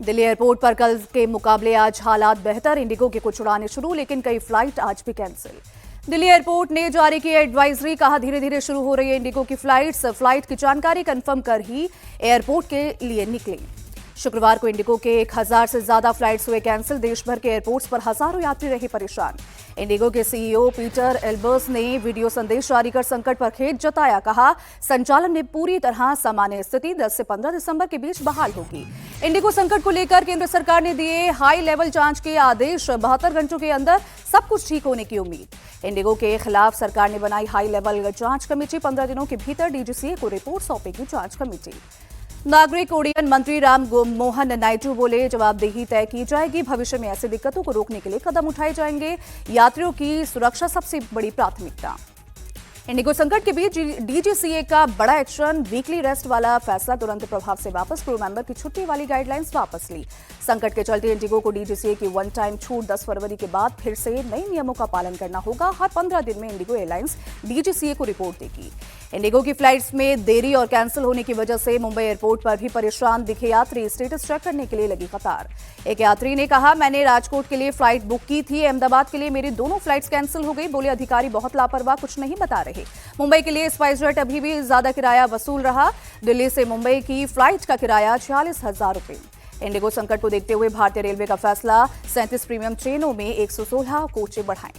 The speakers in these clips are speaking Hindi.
दिल्ली एयरपोर्ट पर कल के मुकाबले आज हालात बेहतर। इंडिगो की कुछ उड़ानें शुरू, लेकिन कई फ्लाइट आज भी कैंसिल। दिल्ली एयरपोर्ट ने जारी की एडवाइजरी, कहा धीरे धीरे शुरू हो रही है इंडिगो की फ्लाइट्स। फ्लाइट की जानकारी कंफर्म कर ही एयरपोर्ट के लिए निकली। शुक्रवार को इंडिगो के 1000 से ज्यादा फ्लाइट्स हुए कैंसिल। देश भर के एयरपोर्ट्स पर हजारों यात्री रहे परेशान। इंडिगो के सीईओ पीटर एल्बर्स ने वीडियो संदेश जारी कर संकट पर खेद जताया। कहा संचालन में पूरी तरह सामान्य स्थिति 10 से 15 दिसंबर के बीच बहाल होगी। इंडिगो संकट को लेकर केंद्र सरकार ने दिए हाई लेवल जांच के आदेश। 72 घंटों के अंदर सब कुछ ठीक होने की उम्मीद। इंडिगो के खिलाफ सरकार ने बनाई हाई लेवल जांच कमेटी। 15 दिनों के भीतर डीजीसीए को रिपोर्ट सौंपेगी जांच कमेटी। नागरिक उड्डयन मंत्री राम मोहन नायडू बोले जवाबदेही तय की जाएगी। भविष्य में ऐसी दिक्कतों को रोकने के लिए कदम उठाए जाएंगे। यात्रियों की सुरक्षा सबसे बड़ी प्राथमिकता। इंडिगो संकट के बीच डीजीसीए का बड़ा एक्शन। वीकली रेस्ट वाला फैसला तुरंत प्रभाव से वापस। क्रू मेंबर की छुट्टी वाली गाइडलाइंस वापस ली। संकट के चलते इंडिगो को डीजीसीए की वन टाइम छूट 10 फरवरी के बाद फिर से नए नियमों का पालन करना होगा। हर 15 दिन में इंडिगो एयरलाइंस डीजीसीए को रिपोर्ट देगी। इंडिगो की फ्लाइट्स में देरी और कैंसिल होने की वजह से मुंबई एयरपोर्ट पर भी परेशान दिखे यात्री। स्टेटस चेक करने के लिए लगी कतार। एक यात्री ने कहा, मैंने राजकोट के लिए फ्लाइट बुक की थी, अहमदाबाद के लिए मेरी दोनों फ्लाइट्स कैंसिल हो गई। बोले अधिकारी बहुत लापरवाह, कुछ नहीं बता रहे। मुंबई के लिए स्पाइसजेट अभी भी ज्यादा किराया वसूल रहा। दिल्ली से मुंबई की फ्लाइट का किराया 46,000 रुपए। इंडिगो संकट को देखते हुए भारतीय रेलवे का फैसला, 37 प्रीमियम ट्रेनों में 116 कोचें बढ़ाएं।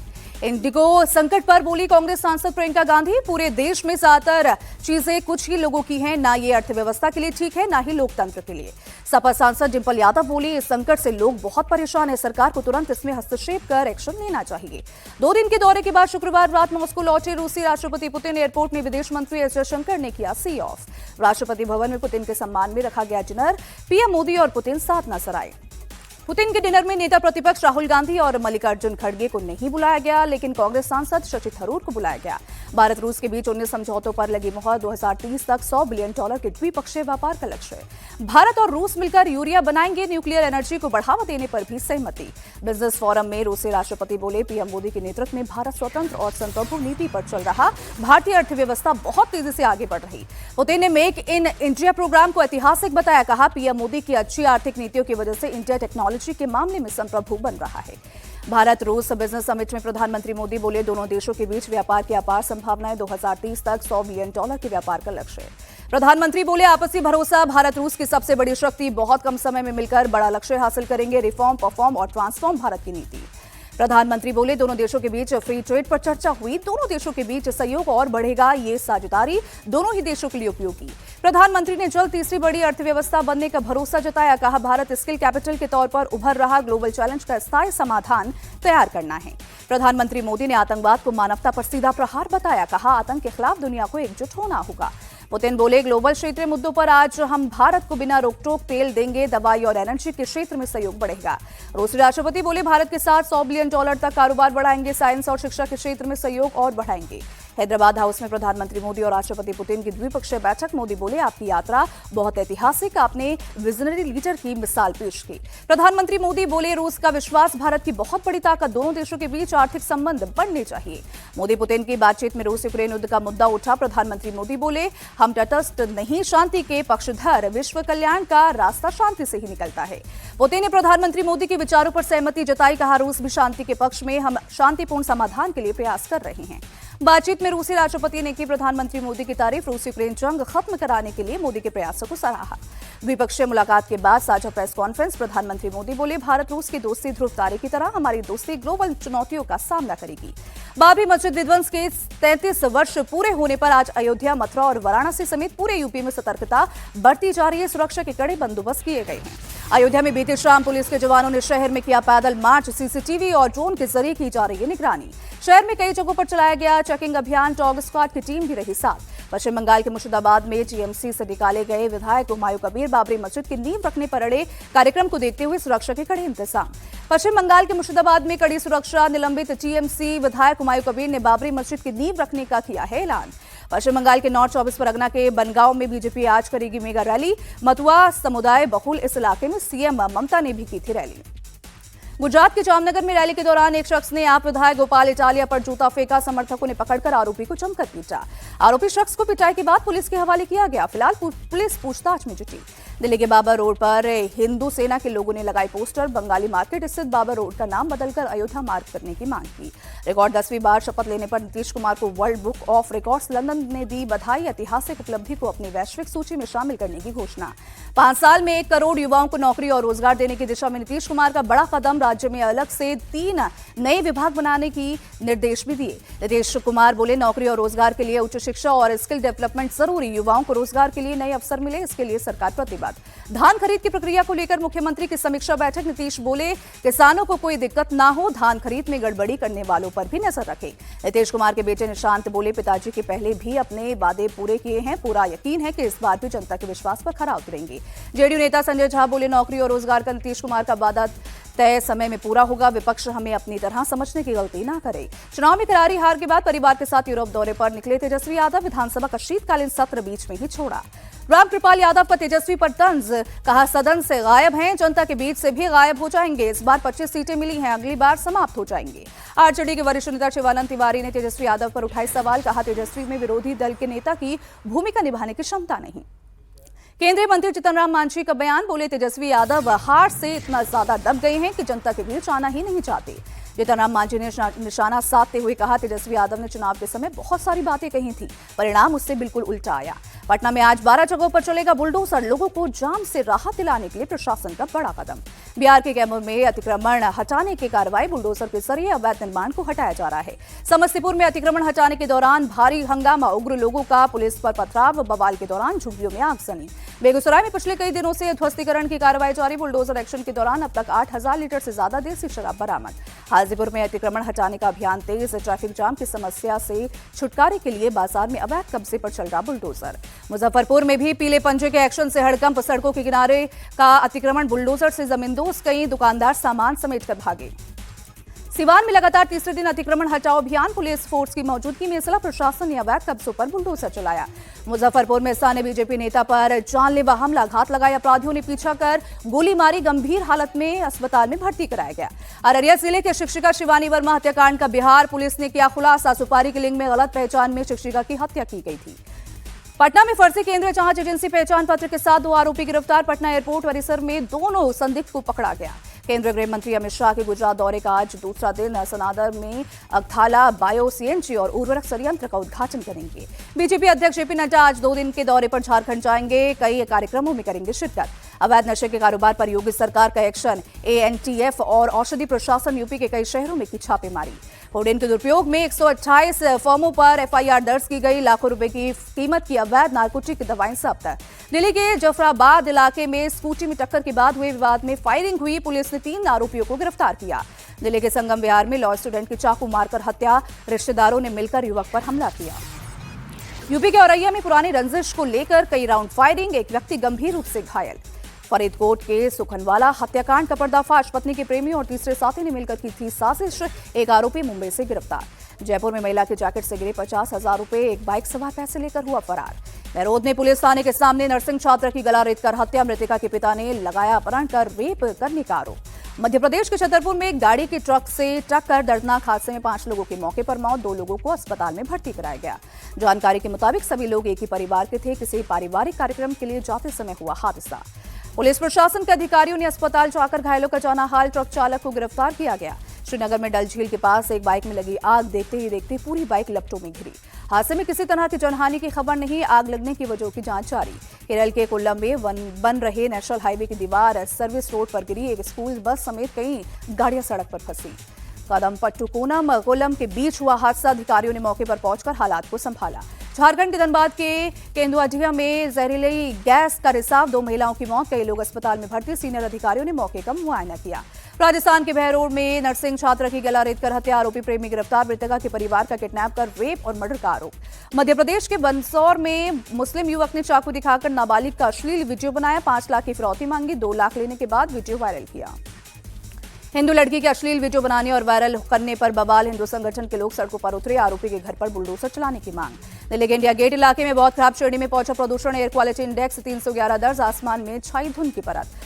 इंडिगो संकट पर बोली कांग्रेस सांसद प्रियंका गांधी, पूरे देश में ज्यादातर चीजें कुछ ही लोगों की हैं, ना ये अर्थव्यवस्था के लिए ठीक है, ना ही लोकतंत्र के लिए। सपा सांसद डिंपल यादव बोली, इस संकट से लोग बहुत परेशान है, सरकार को तुरंत इसमें हस्तक्षेप कर एक्शन लेना चाहिए। 2 दिन के दौरे के बाद शुक्रवार रात मॉस्को लौटे रूसी राष्ट्रपति पुतिन। एयरपोर्ट में विदेश मंत्री एस जयशंकर ने किया सी ऑफ। राष्ट्रपति भवन में पुतिन के सम्मान में रखा गया डिनर। पीएम मोदी और पुतिन साथ नजर आए। पुतिन के डिनर में नेता प्रतिपक्ष राहुल गांधी और मल्लिकार्जुन खड़गे को नहीं बुलाया गया, लेकिन कांग्रेस सांसद शशि थरूर को बुलाया गया। भारत रूस के बीच 19 समझौतों पर लगी मुहर। 2030 तक $100 बिलियन के द्विपक्षीय व्यापार का लक्ष्य। भारत और रूस मिलकर यूरिया बनाएंगे। न्यूक्लियर एनर्जी को बढ़ावा देने पर भी सहमति। बिजनेस फोरम में रूसी राष्ट्रपति बोले, पीएम मोदी के नेतृत्व में भारत स्वतंत्र और संप्रभु नीति पर चल रहा। भारतीय अर्थव्यवस्था बहुत तेजी से आगे बढ़ रही। पुतिन ने मेक इन इंडिया प्रोग्राम को ऐतिहासिक बताया। कहा, पीएम मोदी की अच्छी आर्थिक नीतियों की वजह से इंडिया टेक्नोलॉजी के मामले में संप्रभु बन रहा है। भारत रूस बिजनेस समिट में प्रधानमंत्री मोदी बोले, दोनों देशों के बीच व्यापार की अपार संभावनाएं। 2030 तक $100 बिलियन के व्यापार का लक्ष्य। प्रधानमंत्री बोले, आपसी भरोसा भारत रूस की सबसे बड़ी शक्ति। बहुत कम समय में मिलकर बड़ा लक्ष्य हासिल करेंगे। रिफॉर्म, परफॉर्म और ट्रांसफॉर्म भारत की नीति। प्रधानमंत्री बोले, दोनों देशों के बीच फ्री ट्रेड पर चर्चा हुई। दोनों देशों के बीच सहयोग और बढ़ेगा। ये साझेदारी दोनों ही देशों के लिए उपयोगी। प्रधानमंत्री ने जल्द तीसरी बड़ी अर्थव्यवस्था बनने का भरोसा जताया। कहा, भारत स्किल कैपिटल के तौर पर उभर रहा ग्लोबल चैलेंज का स्थायी समाधान तैयार करना है। प्रधानमंत्री मोदी ने आतंकवाद को मानवता पर सीधा प्रहार बताया। कहा, आतंक के खिलाफ दुनिया को एकजुट होना होगा। पुतिन बोले, ग्लोबल क्षेत्रीय मुद्दों पर आज हम भारत को बिना रोक-टोक तेल देंगे। दवाई और एनर्जी के क्षेत्र में सहयोग बढ़ेगा। रूसी राष्ट्रपति बोले, भारत के साथ $100 बिलियन तक कारोबार बढ़ाएंगे। साइंस और शिक्षा के क्षेत्र में सहयोग और बढ़ाएंगे। हैदराबाद हाउस में प्रधानमंत्री मोदी और राष्ट्रपति पुतिन की द्विपक्षीय बैठक। मोदी बोले, आपकी यात्रा बहुत ऐतिहासिक, आपने विजनरी लीडर की मिसाल पेश की। प्रधानमंत्री मोदी बोले, रूस का विश्वास भारत की बहुत बड़ी ताकत। दोनों देशों के बीच आर्थिक संबंध बढ़ने चाहिए। मोदी पुतिन की बातचीत में रूस यूक्रेन युद्ध का मुद्दा उठा। प्रधानमंत्री मोदी बोले, हम तटस्थ नहीं, शांति के पक्षधर। विश्व कल्याण का रास्ता शांति से ही निकलता है। पुतिन ने प्रधानमंत्री मोदी के विचारों पर सहमति जताई। कहा, रूस भी शांति के पक्ष में, हम शांतिपूर्ण समाधान के लिए प्रयास कर रहे हैं। बातचीत में रूसी राष्ट्रपति ने की प्रधानमंत्री मोदी की तारीफ। रूस यूक्रेन जंग खत्म कराने के लिए मोदी के प्रयासों को सराहा। द्विपक्षीय मुलाकात के बाद साझा प्रेस कॉन्फ्रेंस। प्रधानमंत्री मोदी बोले, भारत रूस की दोस्ती ध्रुव तारे की तरह, हमारी दोस्ती ग्लोबल चुनौतियों का सामना करेगी। बाबरी मस्जिद विध्वंस के 33 वर्ष पूरे होने पर आज अयोध्या, मथुरा और वाराणसी समेत पूरे यूपी में सतर्कता बढ़ती जा रही है। सुरक्षा के कड़े बंदोबस्त किए गए हैं। अयोध्या में बीती शाम पुलिस के जवानों ने शहर में किया पैदल मार्च। सीसीटीवी और ड्रोन के जरिए की जा रही है निगरानी। शहर में कई जगहों पर चलाया गया चेकिंग अभियान। डॉग स्क्वाड की टीम भी रही साथ। पश्चिम बंगाल के मुर्शिदाबाद में टीएमसी से निकाले गए विधायक हुमायूं कबीर बाबरी मस्जिद की नींव रखने पर अड़े। कार्यक्रम को देखते हुए सुरक्षा के कड़े इंतजाम। पश्चिम बंगाल के मुर्शिदाबाद में कड़ी सुरक्षा। निलंबित टीएमसी विधायक हुमायूं कबीर ने बाबरी मस्जिद की नींव रखने का किया है ऐलान। पश्चिम बंगाल के नॉर्थ 24 परगना के बनगांव में बीजेपी आज करेगी मेगा रैली। मतुआ समुदाय बहुल इस इलाके में सीएम ममता ने भी की थी रैली। गुजरात के जामनगर में रैली के दौरान एक शख्स ने आप विधायक गोपाल इटालिया पर जूता फेंका। समर्थकों ने पकड़कर आरोपी को जमकर पीटा। आरोपी शख्स को पिटाई के बाद पुलिस के हवाले किया गया। फिलहाल पुलिस पूछताछ में जुटी। दिल्ली के बाबर रोड पर हिंदू सेना के लोगों ने लगाई पोस्टर। बंगाली मार्केट स्थित बाबर रोड का नाम बदलकर अयोध्या मार्ग करने की मांग की। रिकॉर्ड 10वीं बार शपथ लेने पर नीतीश कुमार को world book of records London ने दी बधाई। ऐतिहासिक उपलब्धि को अपनी वैश्विक सूची में शामिल करने की घोषणा। 5 साल में 1 करोड़ युवाओं को नौकरी और रोजगार देने की दिशा में नीतीश कुमार का बड़ा कदम। राज्य में अलग से 3 नए विभाग बनाने की निर्देश भी दिए। नीतीश कुमार बोले, नौकरी और रोजगार के लिए उच्च शिक्षा और स्किल डेवलपमेंट जरूरी। युवाओं को रोजगार के लिए नए अवसर मिले, इसके लिए सरकार प्रतिबद्ध। धान खरीद की प्रक्रिया को लेकर मुख्यमंत्री की समीक्षा बैठक। नीतीश बोले, किसानों को कोई दिक्कत ना हो, धान खरीद में गड़बड़ी करने वालों पर भी नजर रखे। नीतीश कुमार के बेटे निशांत बोले, पिताजी के पहले भी अपने वादे पूरे किए हैं। पूरा यकीन है कि इस बार भी जनता के विश्वास पर खरा उतरेंगे। जेडीयू नेता संजय झा बोले, नौकरी और रोजगार का नीतीश कुमार का वादा तय समय में पूरा होगा। विपक्ष हमें अपनी तरह समझने की गलती ना करे। चुनाव में करारी हार के बाद परिवार के साथ यूरोप दौरे पर निकले तेजस्वी यादव। विधानसभा का शीतकालीन सत्र बीच में ही छोड़ा। रामकृपाल यादव का तेजस्वी पर तंज, कहा सदन से गायब हैं, जनता के बीच से भी गायब हो जाएंगे। इस बार 25 सीटें मिली हैं, अगली बार समाप्त हो जाएंगे। आरजेडी के वरिष्ठ नेता शिवानंद तिवारी ने तेजस्वी यादव पर उठाए सवाल। कहा, तेजस्वी में विरोधी दल के नेता की भूमिका निभाने की क्षमता नहीं। केंद्रीय मंत्री जीतन राम मांझी का बयान। बोले, तेजस्वी यादव हार से इतना ज्यादा दब गए हैं कि जनता के बीच आना ही नहीं चाहते। जीतन राम मांझी ने निशाना साधते हुए कहा, तेजस्वी यादव ने चुनाव के समय बहुत सारी बातें कही थी, परिणाम उससे बिल्कुल उल्टा आया। पटना में आज 12 जगहों पर चलेगा बुलडोजर। लोगों को जाम से राहत दिलाने के लिए प्रशासन का बड़ा कदम। बिहार के कैमूर में अतिक्रमण हटाने की कार्रवाई। बुलडोजर के जरिए अवैध निर्माण को हटाया जा रहा है। समस्तीपुर में अतिक्रमण हटाने के दौरान भारी हंगामा। उग्र लोगों का पुलिस पर पथराव। बवाल के दौरान झुग्गियों में आगजनी। बेगूसराय में पिछले कई दिनों से ध्वस्तीकरण की कार्रवाई जारी। बुलडोजर एक्शन के दौरान अब तक 8000 लीटर से ज्यादा देसी शराब बरामद। हाजीपुर में अतिक्रमण हटाने का अभियान तेज। ट्रैफिक जाम की समस्या से छुटकारे के लिए बाजार में अवैध कब्जे पर चल रहा बुलडोजर। मुजफ्फरपुर में भी पीले पंजे के एक्शन से हड़कंप। सड़कों के किनारे का अतिक्रमण बुलडोजर से जमींदोज। कई दुकानदार सामान समेटकर भागे। सिवान में लगातार तीसरे दिन अतिक्रमण हटाओ अभियान। पुलिस फोर्स की मौजूदगी में जिला प्रशासन ने अवैध कब्जों पर बुलडोजर चलाया। मुजफ्फरपुर में स्थानीय बीजेपी नेता पर जानलेवा हमला। घात लगाया। अपराधियों ने पीछा कर गोली मारी। गंभीर हालत में अस्पताल में भर्ती कराया गया। अररिया जिले के शिक्षिका शिवानी वर्मा हत्याकांड का बिहार पुलिस ने किया खुलासा। सुपारी की लिंक में गलत पहचान में शिक्षिका की हत्या की गई थी। पटना में फर्जी केंद्रीय जांच एजेंसी पहचान पत्र के साथ 2 आरोपी गिरफ्तार। पटना एयरपोर्ट परिसर में दोनों संदिग्ध को पकड़ा गया। केंद्रीय गृह मंत्री अमित शाह के गुजरात दौरे का आज दूसरा दिन। सनादर में अगथाला बायो सीएनजी और उर्वरक संयंत्र का उद्घाटन करेंगे। बीजेपी अध्यक्ष जेपी नड्डा आज 2 दिन के दौरे पर झारखंड जाएंगे। कई कार्यक्रमों में करेंगे शिरकत। अवैध नशे के कारोबार पर योगी सरकार का एक्शन। एएनटीएफ और औषधि प्रशासन यूपी के कई शहरों में की छापेमारी। कोडेन के दुरुपयोग में 128 फर्मों पर एफआईआर दर्ज की गई। लाखों रुपए की कीमत की अवैध नारकोटिक दवाएं जब्त। दिल्ली के जफराबाद इलाके में स्कूटी में टक्कर के बाद हुए विवाद में फायरिंग हुई। पुलिस ने 3 आरोपियों को गिरफ्तार किया। दिल्ली के संगम विहार में लॉ स्टूडेंट की चाकू मारकर हत्या। रिश्तेदारों ने मिलकर युवक पर हमला किया। यूपी के औरैया में पुरानी रंजिश को लेकर कई राउंड फायरिंग। एक व्यक्ति गंभीर रूप से घायल। फरीदकोट के सुखनवाला हत्याकांड का पर्दाफाश। पत्नी के प्रेमी और तीसरे साथी ने मिलकर की थी साजिश। एक आरोपी मुंबई से गिरफ्तार। जयपुर में महिला के जैकेट से गिरे 50,000 रुपए। एक बाइक सवार पैसे लेकर हुआ फरार। महरोद में पुलिस थाने के सामने नर्सिंग छात्रा की गला रेतकर हत्या। मृतका के पिता ने लगाया अपहरण कर रेप करने का आरोप। मध्य प्रदेश के छतरपुर में एक गाड़ी की ट्रक से टक्कर। दर्दनाक हादसे में 5 लोगों की मौके पर मौत। 2 लोगों को अस्पताल में भर्ती कराया गया। जानकारी के मुताबिक सभी लोग एक ही परिवार के थे। किसी पारिवारिक कार्यक्रम के लिए जाते समय हुआ हादसा। पुलिस प्रशासन के अधिकारियों ने अस्पताल जाकर घायलों का जाना हाल। ट्रक चालक को गिरफ्तार किया गया। श्रीनगर में डल झील के पास एक बाइक में लगी आग। देखते ही देखते पूरी बाइक लपटों में घिरी। हादसे में किसी तरह की जनहानि की खबर नहीं। आग लगने की वजहों की जांच जारी। केरल के कोल्लम में बन रहे नेशनल हाईवे की दीवार सर्विस रोड पर गिरी। एक स्कूल बस समेत कई गाड़ियां सड़क पर फंसी। कदमपट्टुकोणम कोल्लम के बीच हुआ हादसा। अधिकारियों ने मौके पर पहुंचकर हालात को संभाला। झारखंड के धनबाद के केंदुआडिया में जहरीली गैस का रिसाव। 2 महिलाओं की मौत। कई लोग अस्पताल में भर्ती। सीनियर अधिकारियों ने मौके का मुआयना किया। राजस्थान के बहरोड में नर्सिंग छात्रा की गला रेतकर हत्या। आरोपी प्रेमी गिरफ्तार। मृतका के परिवार का किडनैप कर रेप और मर्डर का आरोप। मध्य प्रदेश के बंसौर में मुस्लिम युवक ने चाकू दिखाकर नाबालिग का अश्लील वीडियो बनाया। 5 लाख की फिरौती मांगी। 2 लाख लेने के बाद वीडियो वायरल किया। हिंदू लड़की के अश्लील वीडियो बनाने और वायरल करने पर बवाल। हिंदू संगठन के लोग सड़कों पर उतरे। आरोपी के घर पर बुलडोजर चलाने की मांग। दिल्ली के इंडिया गेट इलाके में बहुत खराब श्रेणी में पहुंचा प्रदूषण। एयर क्वालिटी इंडेक्स 311 दर्ज। आसमान में छाई धुंध की परत।